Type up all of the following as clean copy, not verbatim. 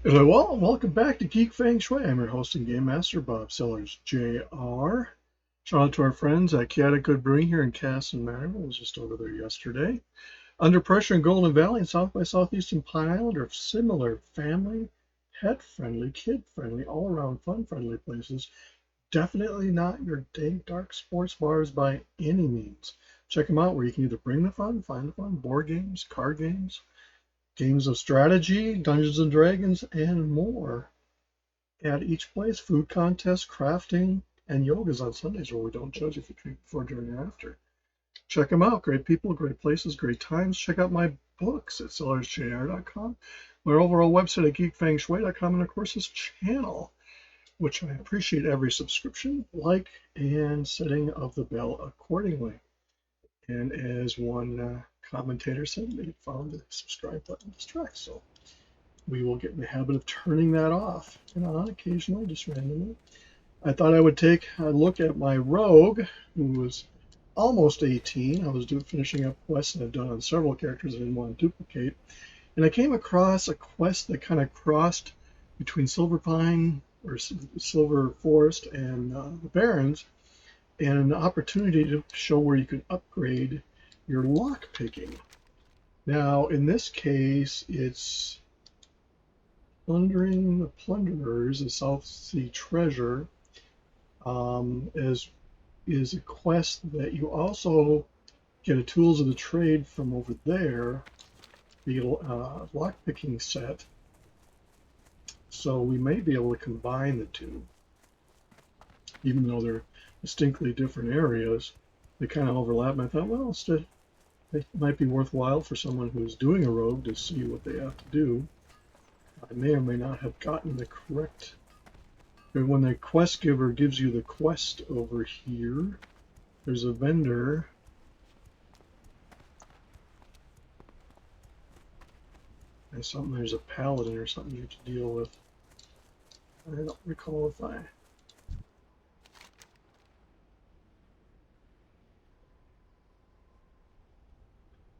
Hello, welcome back to Geek Feng Shui. I'm your host and game master, Bob Sellers Jr. Shout out to our friends at Chaotic Good Brewing here in Castle Mariner. I was just over there yesterday. Under Pressure in Golden Valley and South by Southeast in Pine Island are similar family, pet-friendly, kid-friendly, all-around fun-friendly places. Definitely not your dank, dark sports bars by any means. Check them out where you can either bring the fun, find the fun, board games, card games, games of strategy, Dungeons and Dragons, and more. At each place, food contests, crafting, and yogas on Sundays where we don't judge if you drink before, during, or after. Check them out. Great people, great places, great times. Check out my books at sellersjr.com, my overall website at geekfengshui.com, and of course this channel, which I appreciate every subscription, like, and setting of the bell accordingly. And as one commentator said, they found the subscribe button distracts. So we will get in the habit of turning that off and on occasionally, just randomly. I thought I would take a look at my rogue, who was almost 18. I was finishing up quests that I've done on several characters I didn't want to duplicate. And I came across a quest that kind of crossed between Silver Pine or Silver Forest and the Barrens, and an opportunity to show where you could upgrade your lock picking. Now, in this case, it's Plundering the Plunderers, a South Sea treasure, is a quest that you also get a Tools of the Trade from over there, the lockpicking set. So we may be able to combine the two, even though they're distinctly different areas. They kind of overlap, and I thought, well, it might be worthwhile for someone who's doing a rogue to see what they have to do. I may or may not have gotten the correct. When the quest giver gives you the quest over here, there's a vendor. And there's a paladin or something you have to deal with. I don't recall if I.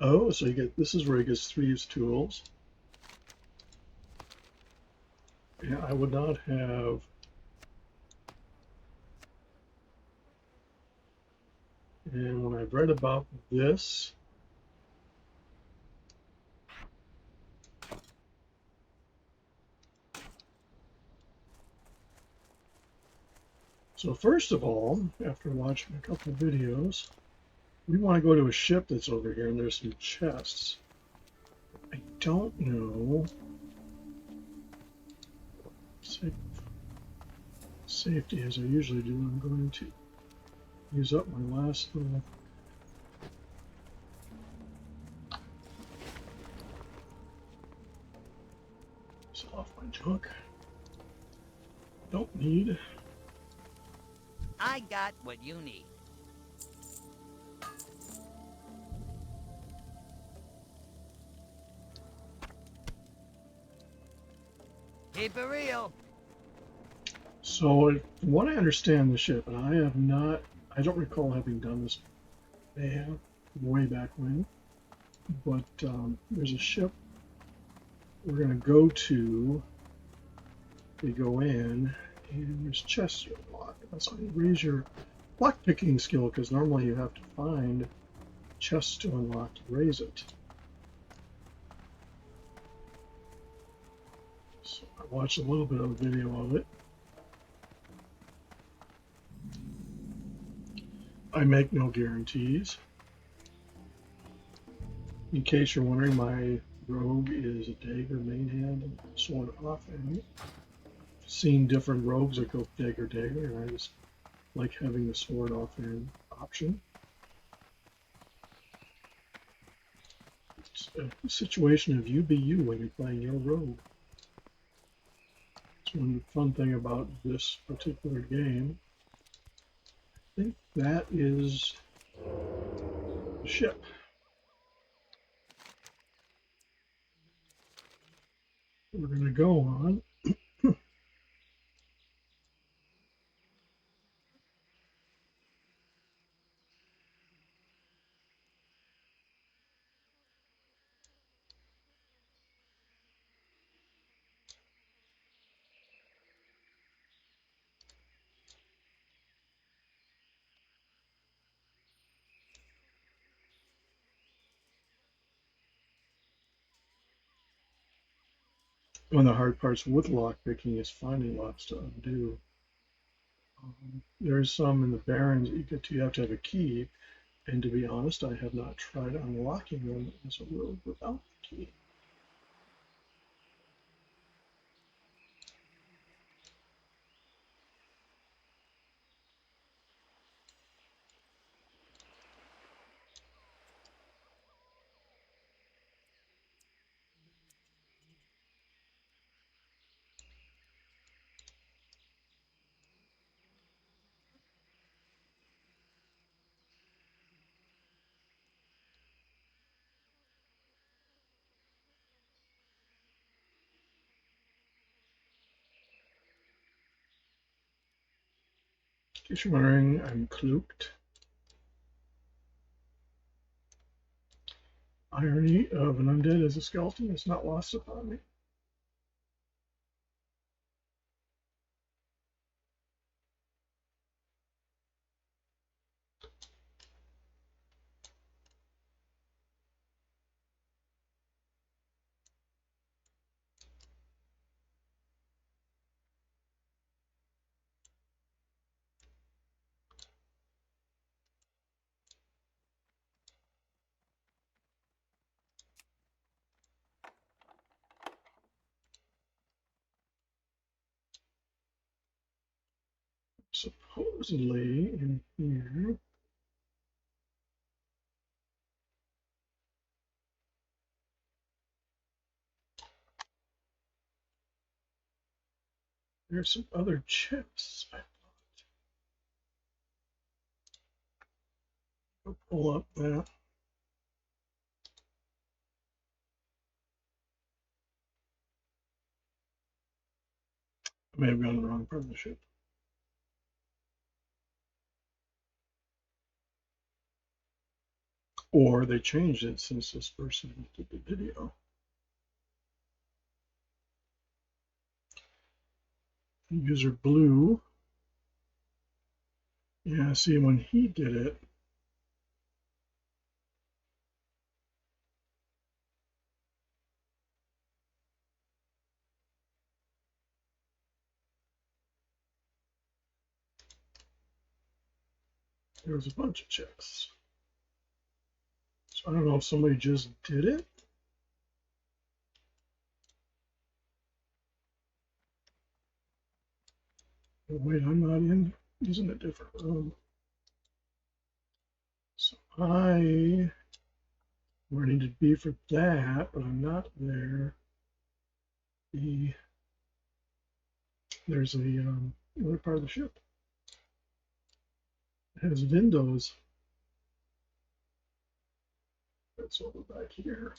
Oh, so you get, this is where he gets Thieves' Tools. Yeah, I would not have. And when I've read about this, so first of all, after watching a couple of videos, we want to go to a ship that's over here, and there's some chests. I don't know. Safety, as I usually do, I'm going to use up my last little. Sell off my junk. Don't need. I got what you need. Keep it real. So, from what I understand the ship, and I don't recall having done this way back when, but there's a ship we're going to go to. We go in, and there's chests you unlock. That's how you raise your lockpicking skill, because normally you have to find chests to unlock to raise it. So I watched a little bit of a video of it. I make no guarantees. In case you're wondering, my rogue is a dagger main hand and sword offhand. I've seen different rogues that go dagger, and I just like having the sword offhand option. It's a situation of you be you when you're playing your rogue. It's one fun thing about this particular game. I think that is the ship. We're going to go on. One of the hard parts with lockpicking is finding locks to undo. There's some in the Barrens that you get to, you have to have a key, and to be honest, I have not tried unlocking them as a rogue without the key. In case you're wondering, I'm cloaked. Irony of an undead as a skeleton is not lost upon me. Supposedly in here, there's some other chests. I'll pull up that. I may have gone to the wrong part of the ship. Or they changed it since this person did the video. User Blue. Yeah, see, when he did it, there was a bunch of checks. So I don't know if somebody just did it. Oh, wait, I'm not in. Using a different room. So I where I need to be for that, but I'm not there. There's another part of the ship. It has windows. That's over back here.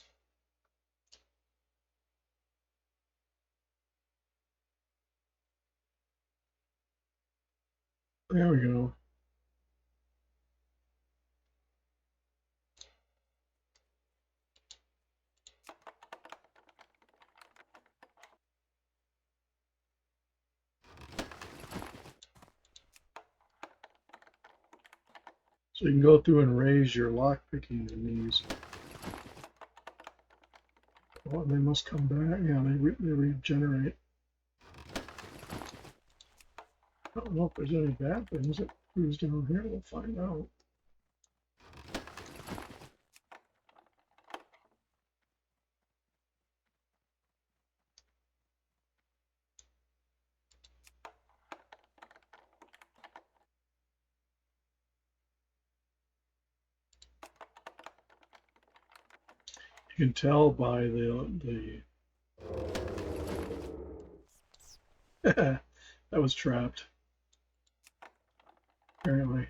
There we go. So you can go through and raise your lockpicking in these. Oh, they must come back. Yeah, they regenerate. I don't know if there's any bad things that proves down here. We'll find out. You can tell by the that was trapped. Apparently.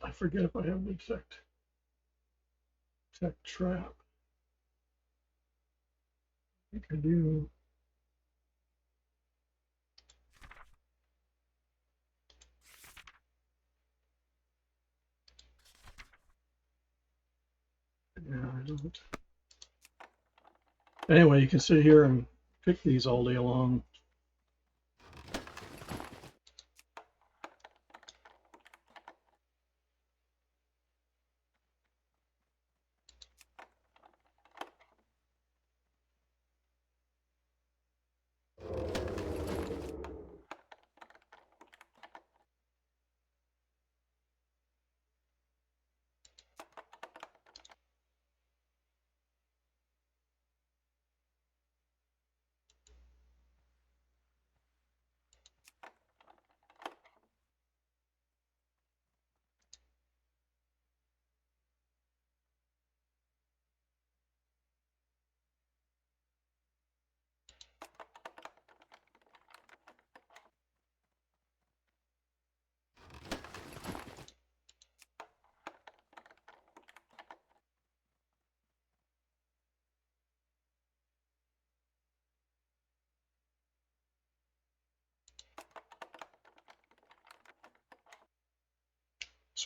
I forget if I have the tech trap. I think I do. Yeah, I don't. Anyway, you can sit here and pick these all day long.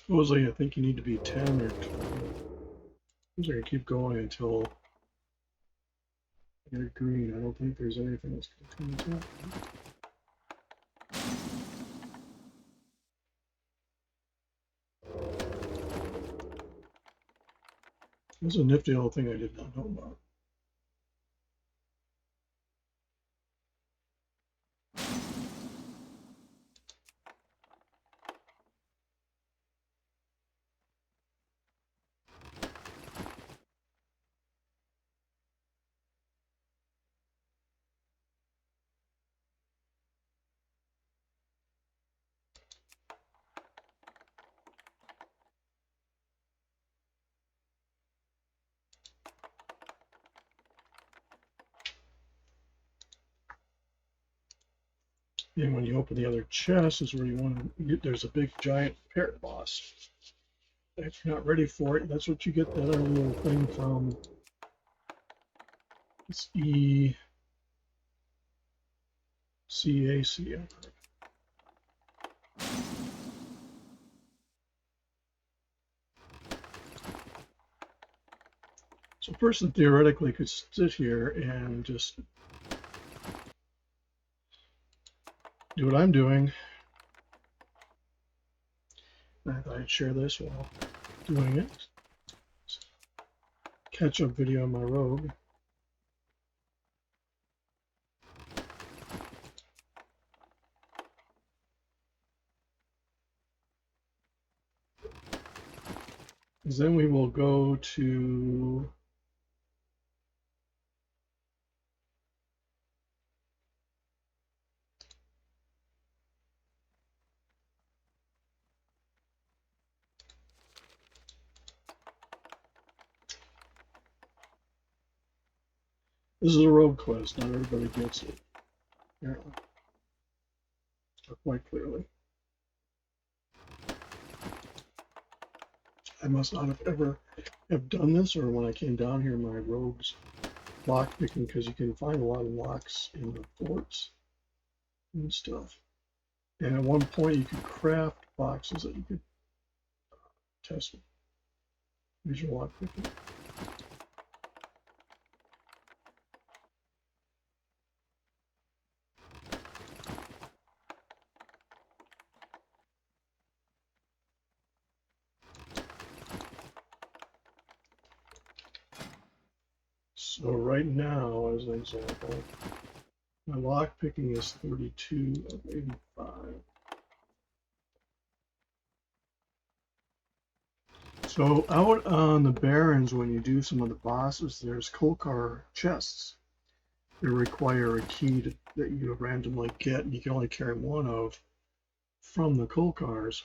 Supposedly, I think you need to be 10 or 12. These are going to keep going until they're green. I don't think there's anything that's going to come up. This is a nifty little thing I did not know about. And when you open the other chest is where you want to get, there's a big giant parrot boss. If you're not ready for it, that's what you get that other little thing from. It's ECAC. So a person theoretically could sit here and just do what I'm doing. I thought I'd share this while doing it. Catch up video on my rogue. Then we will go to this is a rogue quest. Not everybody gets it. Apparently, quite clearly. I must not have ever have done this, or when I came down here, my rogues lock picking, because you can find a lot of locks in the forts and stuff. And at one point, you could craft boxes that you could test with. Use your lock picking. So right now, as an example, my lock picking is 32 of 85. So out on the Barrens, when you do some of the bosses, there's Kolkar chests that require a key that you randomly get, and you can only carry one of from the Kolkars.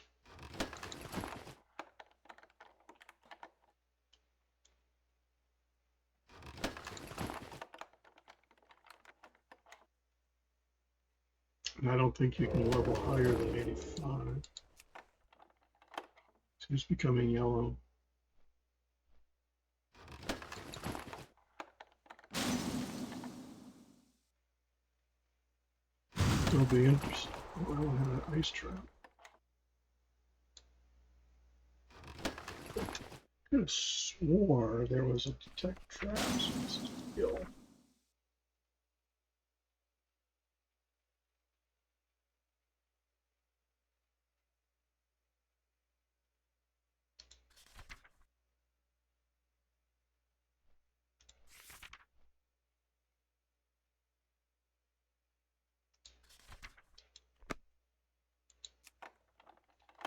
And I don't think you can level higher than 85. So it's becoming yellow. It'll be interesting. Oh, I don't have an ice trap. I could have swore there was a detect traps skill.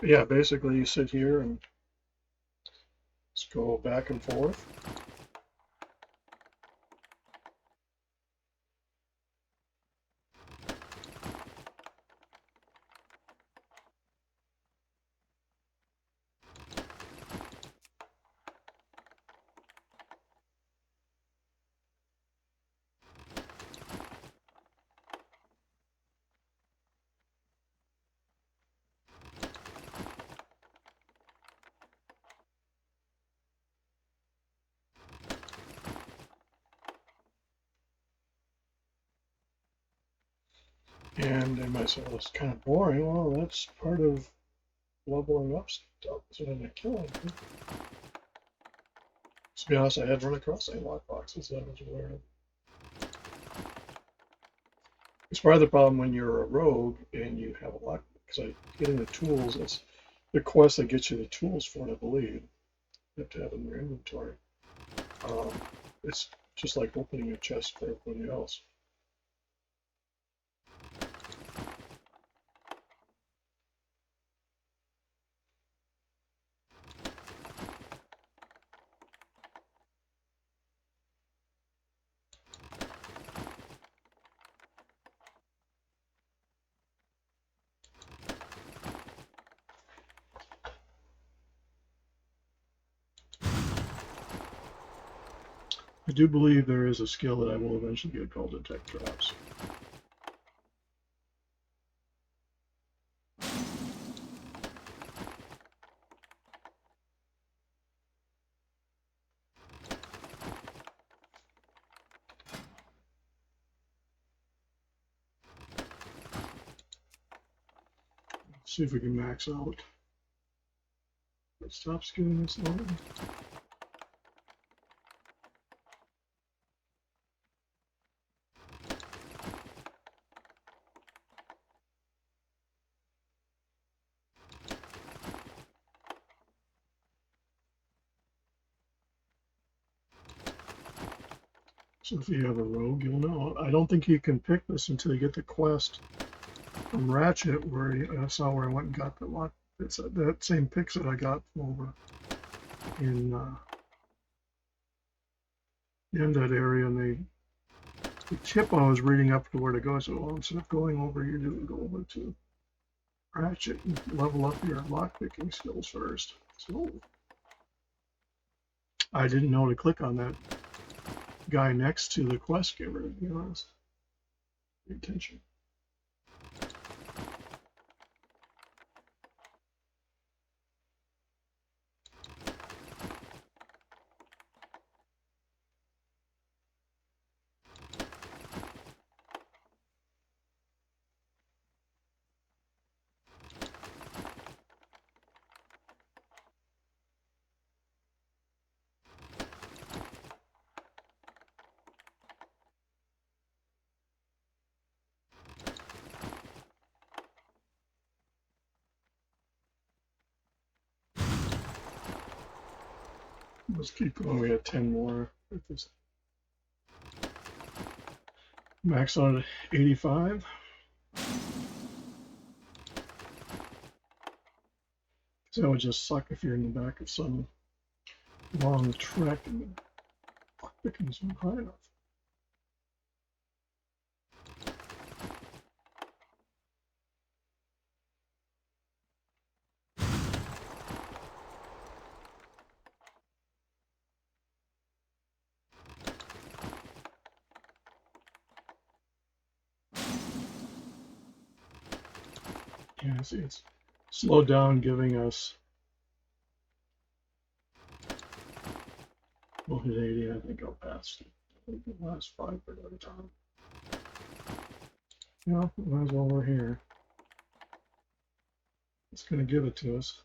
But yeah, basically you sit here and just go back and forth. And they might say, well, it's kind of boring. Well, that's part of leveling up up. So when I kill him, to be honest, I had run across any lock boxes that I was aware of. It's part of the problem when you're a rogue and you have a lock, because getting the tools is the quest that gets you the tools for it, I believe. You have to have in your inventory. It's just like opening a chest for everybody else. I do believe there is a skill that I will eventually get called Detect Traps. Let's see if we can max out. It stops giving us load. So if you have a rogue, you'll know. I don't think you can pick this until you get the quest from Ratchet, where I saw where I went and got the lock. It's that same pick that I got from over in the that area, and the tip I was reading up to where to go. So well, instead of going over here, you go over to Ratchet and level up your lockpicking skills first. So I didn't know to click on that guy next to the quest giver, to be honest. Pay attention. Let's keep going. We got 10 more. Max on 85. So that would just suck if you're in the back of some long trek and the picking's not high enough. Yeah, see, it's slowed down, giving us. We'll hit 80. I think I'll pass the last 5 at a time. Yeah, might as well we're here. It's going to give it to us.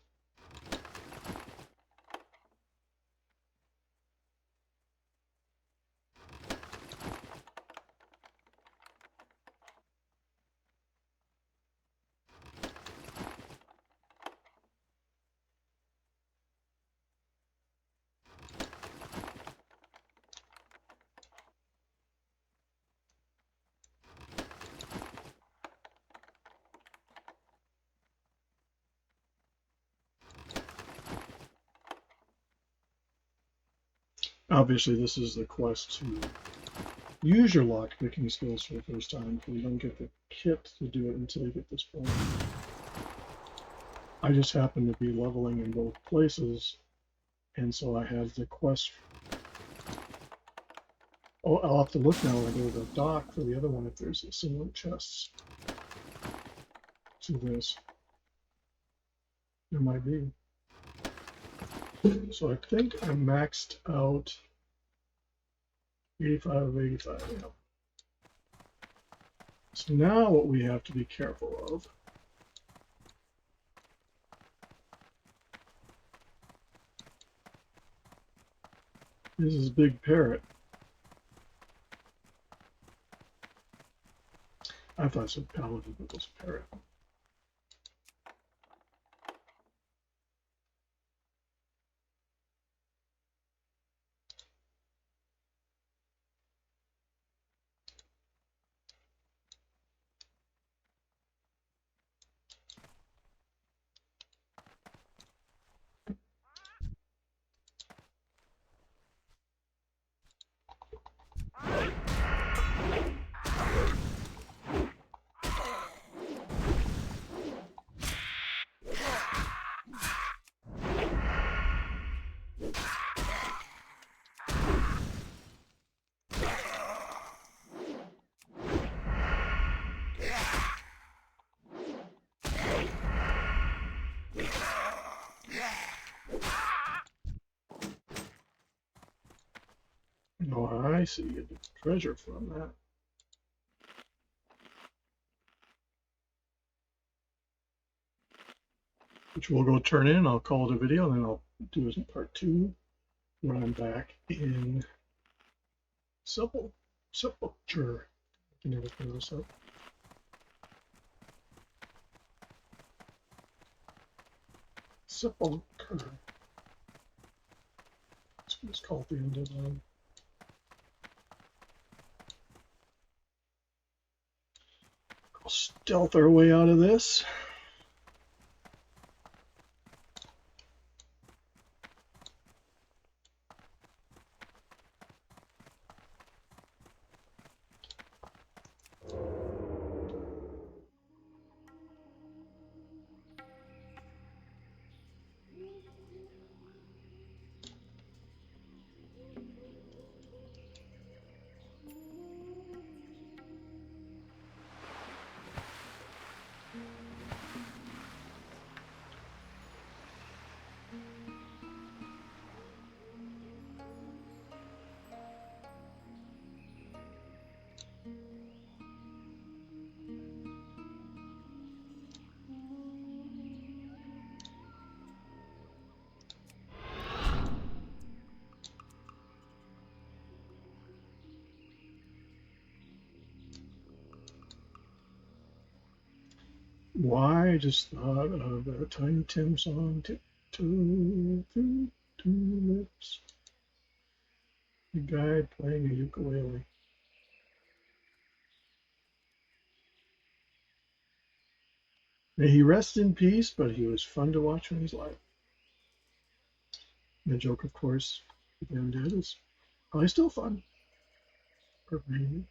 Obviously, this is the quest to use your lockpicking skills for the first time, because you don't get the kit to do it until you get this point. I just happen to be leveling in both places, and so I have the quest. Oh, I'll have to look now when I go to the dock for the other one if there's a similar chests to this. There might be. So I think I maxed out 85 of 85. Yeah. So now what we have to be careful of This is Big Parrot. I thought it said Paladin, but it was Parrot. Oh, I see. You get the treasure from that. Which we'll go turn in. I'll call it a video, and then I'll do it in part 2 when I'm back in Sepulture. I can never figure this out. Sepulcher. It's called the end of the. I'll stealth our way out of this. Why? I just thought of a Tiny Tim song. Tiptoe through tulips. The guy playing a ukulele. May he rest in peace, but he was fun to watch when he's alive. The joke, of course, with him dead is probably still fun. Or maybe.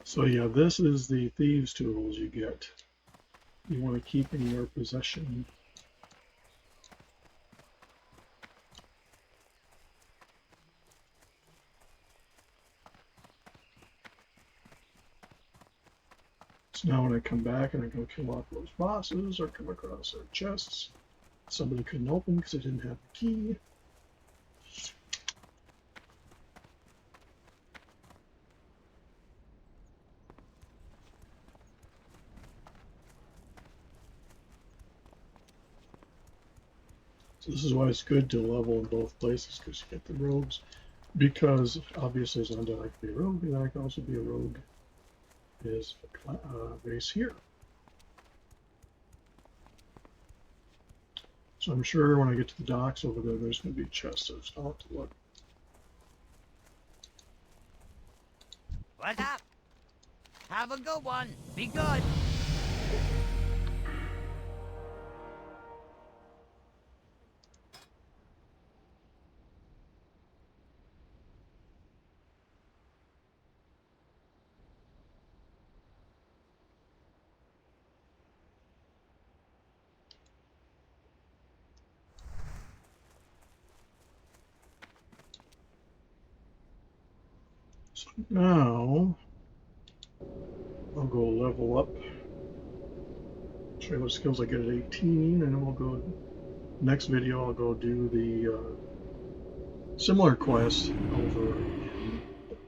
So yeah, this is the thieves' tools you get. You want to keep in your possession. So now when I come back and I go kill off those bosses or come across their chests, somebody couldn't open because I didn't have the key. So this is why it's good to level in both places, because you get the rogues. Because obviously as an undead I can be a rogue, and I can also be a rogue is base here. So I'm sure when I get to the docks over there, there's going to be chests, so I'll have to look. What's up? Have a good one. Be good. So now I'll go level up. Show you what skills I get at 18, and then we'll go. Next video, I'll go do the similar quest over in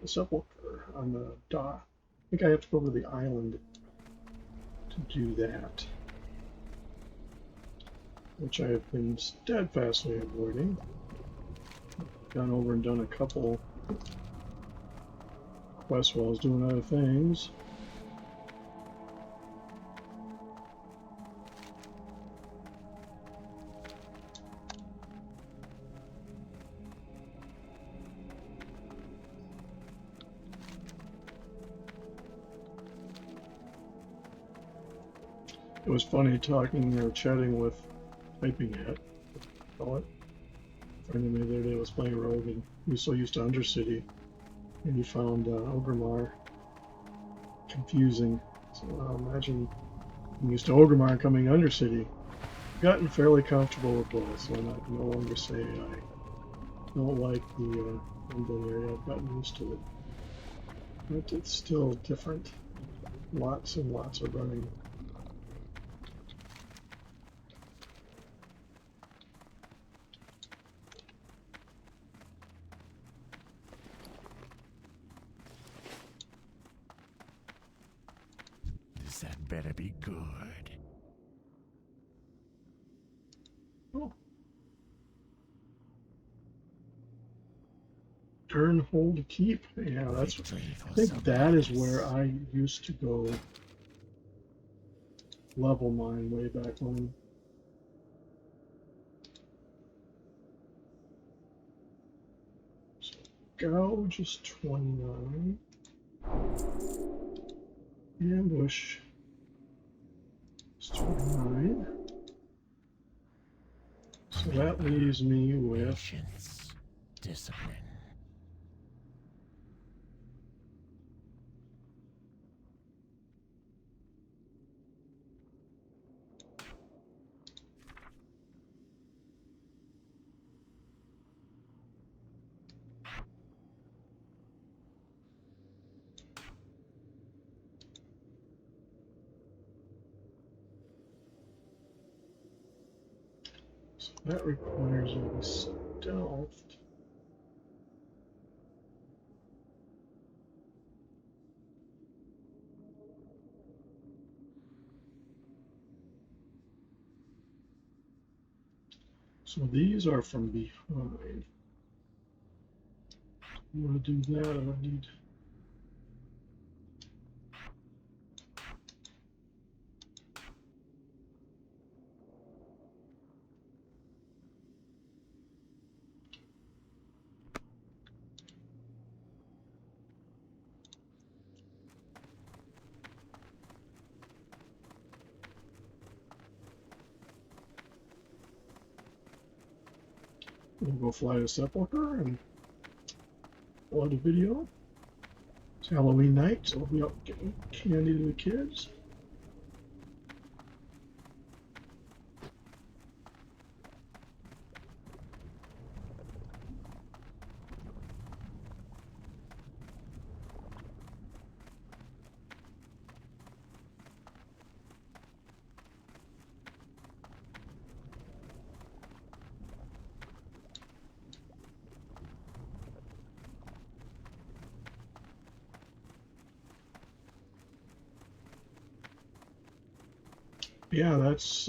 the Sepulchre on the dock. I think I have to go over to the island to do that, which I have been steadfastly avoiding. Gone over and done a couple quests while I was doing other things. It was funny talking or chatting with Typing Hat, call it. A friend of mine the other day was playing Rogue, and he was so used to Undercity, and he found Orgrimmar confusing. So imagine being used to Orgrimmar coming Undercity. I've gotten fairly comfortable with both, so I'm not no longer say I don't like the London area. I've gotten used to it, but it's still different. Lots and lots of running. That better be good. Oh. Turnhold Keep. Yeah, that's. I think that is where I used to go level mine way back when. So gouge is 29. Ambush is 29. So that leaves me with patience, discipline. that requires a stealth. So these are from behind. I'm going to do that. I need. We'll go fly to Sepulchre and upload a video. It's Halloween night, so we'll be out getting candy to the kids. Yeah, that's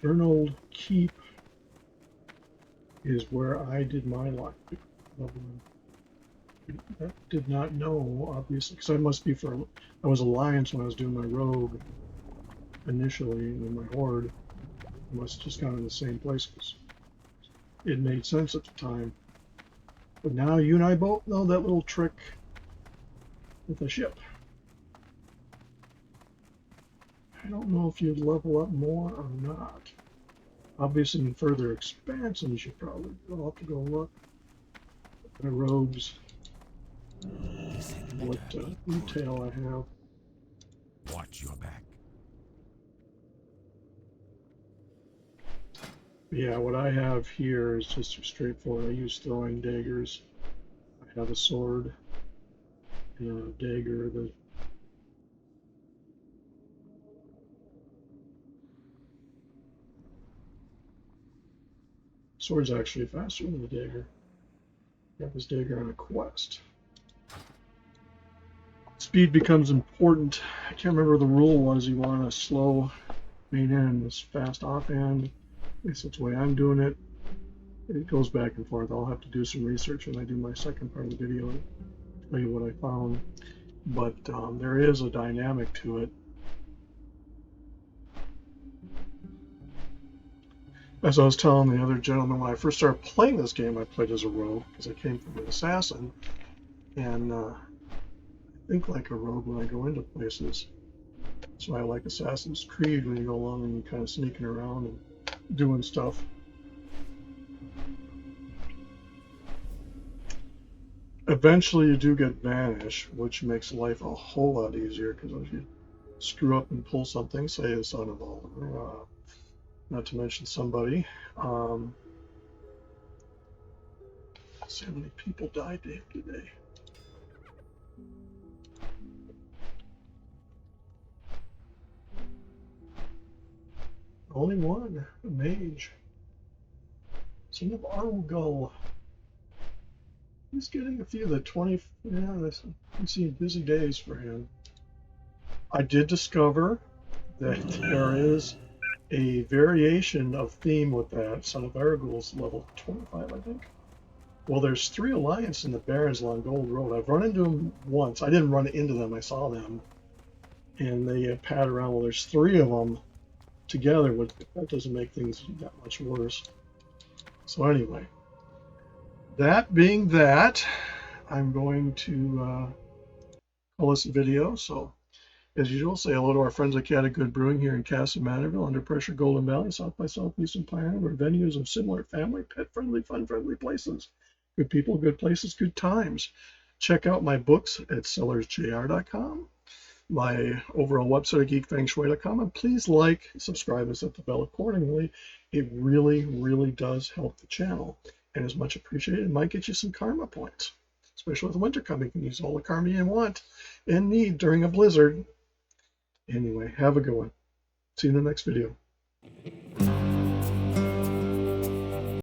Durnold Keep is where I did my life. I did not know, obviously, because I must be I was Alliance when I was doing my Rogue initially, and then my Horde. I must have just gone to the same place because it made sense at the time. But now you and I both know that little trick with the ship. I don't know if you'd level up more or not. Obviously, in further expansion, you should probably. I'll have to go look. My rogues. What retail I have. Watch your back. Yeah, what I have here is just straightforward. I use throwing daggers. I have a sword and a dagger. The Sword's actually faster than the dagger. Got this dagger on a quest. Speed becomes important. I can't remember the rule was you want a slow main end, this fast offhand. At least that's the way I'm doing it. It goes back and forth. I'll have to do some research when I do my second part of the video and tell you what I found. But there is a dynamic to it. As I was telling the other gentleman, when I first started playing this game, I played as a rogue because I came from an assassin. And I think like a rogue when I go into places. So I like Assassin's Creed when you go along and you're kind of sneaking around and doing stuff. Eventually you do get Vanish, which makes life a whole lot easier because if you screw up and pull something, say the Son of Oliver, not to mention somebody. Let's see how many people died today. Only one, a mage. Son of Arugul. He's getting a few of the 20. Yeah, I'm seeing busy days for him. I did discover that there is a variation of theme with that. Son of Arugul's level 25, I think. Well, there's 3 Alliance in the Barrens along Gold Road. I've run into them once. I didn't run into them. I saw them. And they pad around. Well, there's 3 of them together. That doesn't make things that much worse. So anyway, that being that, I'm going to call this a video. So as usual, say hello to our friends at Cat Good Brewing here in Castle Manorville, Under Pressure, Golden Valley, South by Southeast, and Pioneer, where venues of similar family, pet-friendly, fun-friendly places. Good people, good places, good times. Check out my books at sellersjr.com, my overall website at geekfengshui.com, and please like, subscribe, and set the bell accordingly. It really, really does help the channel, and is much appreciated. It might get you some karma points, especially with winter coming. You can use all the karma you want and need during a blizzard. Anyway, have a good one. See you in the next video.